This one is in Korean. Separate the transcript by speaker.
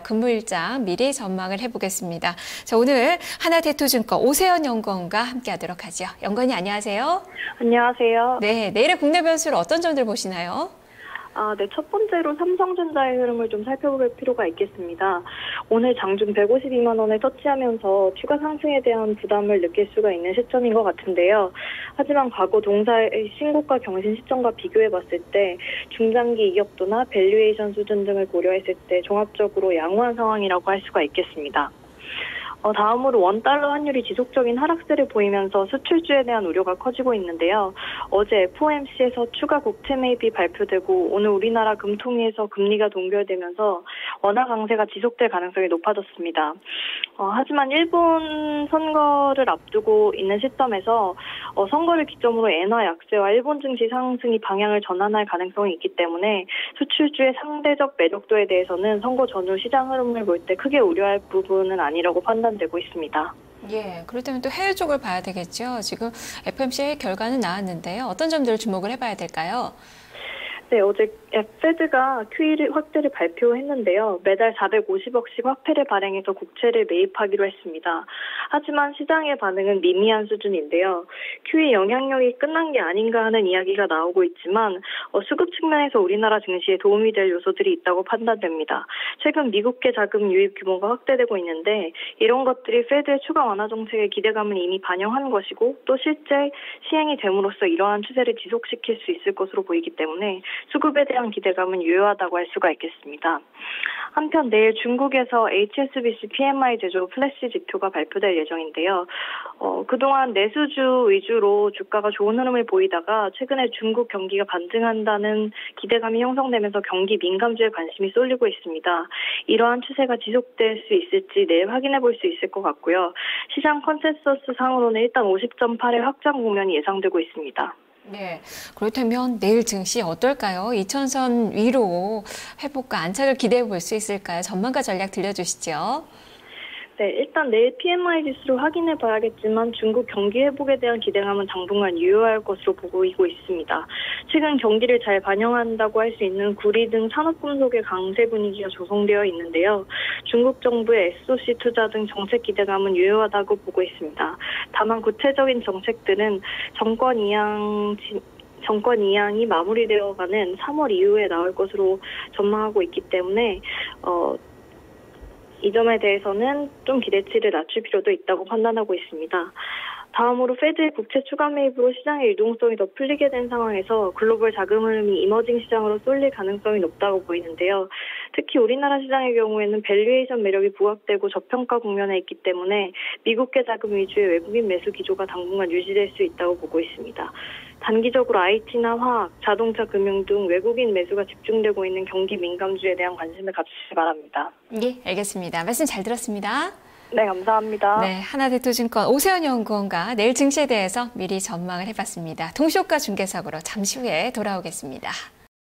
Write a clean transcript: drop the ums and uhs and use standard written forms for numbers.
Speaker 1: 근무일장 미리 전망을 해보겠습니다. 자, 오늘 하나대투증권 오세연 연구원과 함께하도록 하죠. 연구원님 안녕하세요.
Speaker 2: 안녕하세요.
Speaker 1: 네, 내일의 국내 변수를 어떤 점들 보시나요?
Speaker 2: 네, 첫 번째로 삼성전자의 흐름을 좀 살펴볼 필요가 있겠습니다. 오늘 장중 152만 원을 터치하면서 추가 상승에 대한 부담을 느낄 수가 있는 시점인 것 같은데요. 하지만 과거 동사의 신고가 경신 시점과 비교해봤을 때 중장기 이격도나 밸류에이션 수준 등을 고려했을 때 종합적으로 양호한 상황이라고 할 수가 있겠습니다. 다음으로 원달러 환율이 지속적인 하락세를 보이면서 수출주에 대한 우려가 커지고 있는데요. 어제 FOMC에서 추가 국채 매입이 발표되고 오늘 우리나라 금통위에서 금리가 동결되면서 원화 강세가 지속될 가능성이 높아졌습니다. 하지만 일본 선거를 앞두고 있는 시점에서 선거를 기점으로 엔화 약세와 일본 증시 상승이 방향을 전환할 가능성이 있기 때문에 수출주의 상대적 매력도에 대해서는 선거 전후 시장 흐름을 볼 때 크게 우려할 부분은 아니라고 판단되고 있습니다.
Speaker 1: 예, 그렇다면 또 해외 쪽을 봐야 되겠죠. 지금 FOMC 결과는 나왔는데요. 어떤 점들을 주목을 해봐야 될까요?
Speaker 2: 네, 어제 페드가 QE 확대를 발표했는데요. 매달 450억씩 화폐를 발행해서 국채를 매입하기로 했습니다. 하지만 시장의 반응은 미미한 수준인데요. QE 영향력이 끝난 게 아닌가 하는 이야기가 나오고 있지만 수급 측면에서 우리나라 증시에 도움이 될 요소들이 있다고 판단됩니다. 최근 미국계 자금 유입 규모가 확대되고 있는데 이런 것들이 페드의 추가 완화 정책의 기대감을 이미 반영한 것이고 또 실제 시행이 됨으로써 이러한 추세를 지속시킬 수 있을 것으로 보이기 때문에 수급에 대한 기대감은 유효하다고 할 수가 있겠습니다. 한편 내일 중국에서 HSBC PMI 제조 플래시 지표가 발표될 예정인데요. 그동안 내수주 위주로 주가가 좋은 흐름을 보이다가 최근에 중국 경기가 반등한다는 기대감이 형성되면서 경기 민감주에 관심이 쏠리고 있습니다. 이러한 추세가 지속될 수 있을지 내일 확인해 볼 수 있을 것 같고요. 시장 컨센서스 상으로는 일단 50.8의 확장 국면이 예상되고 있습니다.
Speaker 1: 네, 그렇다면 내일 증시 어떨까요? 2000선 위로 회복과 안착을 기대해 볼 수 있을까요? 전망가 전략 들려주시죠.
Speaker 2: 네, 일단 내일 PMI 지수를 확인해 봐야겠지만 중국 경기 회복에 대한 기대감은 당분간 유효할 것으로 보이고 있습니다. 최근 경기를 잘 반영한다고 할 수 있는 구리 등 산업금속의 강세 분위기가 조성되어 있는데요. 중국 정부의 SOC 투자 등 정책 기대감은 유효하다고 보고 있습니다. 다만 구체적인 정책들은 정권 이양이 마무리되어가는 3월 이후에 나올 것으로 전망하고 있기 때문에 이 점에 대해서는 좀 기대치를 낮출 필요도 있다고 판단하고 있습니다. 다음으로 페드의 국채 추가 매입으로 시장의 유동성이 더 풀리게 된 상황에서 글로벌 자금 흐름이 이머징 시장으로 쏠릴 가능성이 높다고 보이는데요. 특히 우리나라 시장의 경우에는 밸류에이션 매력이 부각되고 저평가 국면에 있기 때문에 미국계 자금 위주의 외국인 매수 기조가 당분간 유지될 수 있다고 보고 있습니다. 단기적으로 IT나 화학, 자동차, 금융 등 외국인 매수가 집중되고 있는 경기 민감주에 대한 관심을 갖주시기 바랍니다.
Speaker 1: 예, 알겠습니다. 말씀 잘 들었습니다.
Speaker 2: 네, 감사합니다.
Speaker 1: 네, 하나대투증권 오세연 연구원과 내일 증시에 대해서 미리 전망을 해봤습니다. 동시효과 중개석으로 잠시 후에 돌아오겠습니다.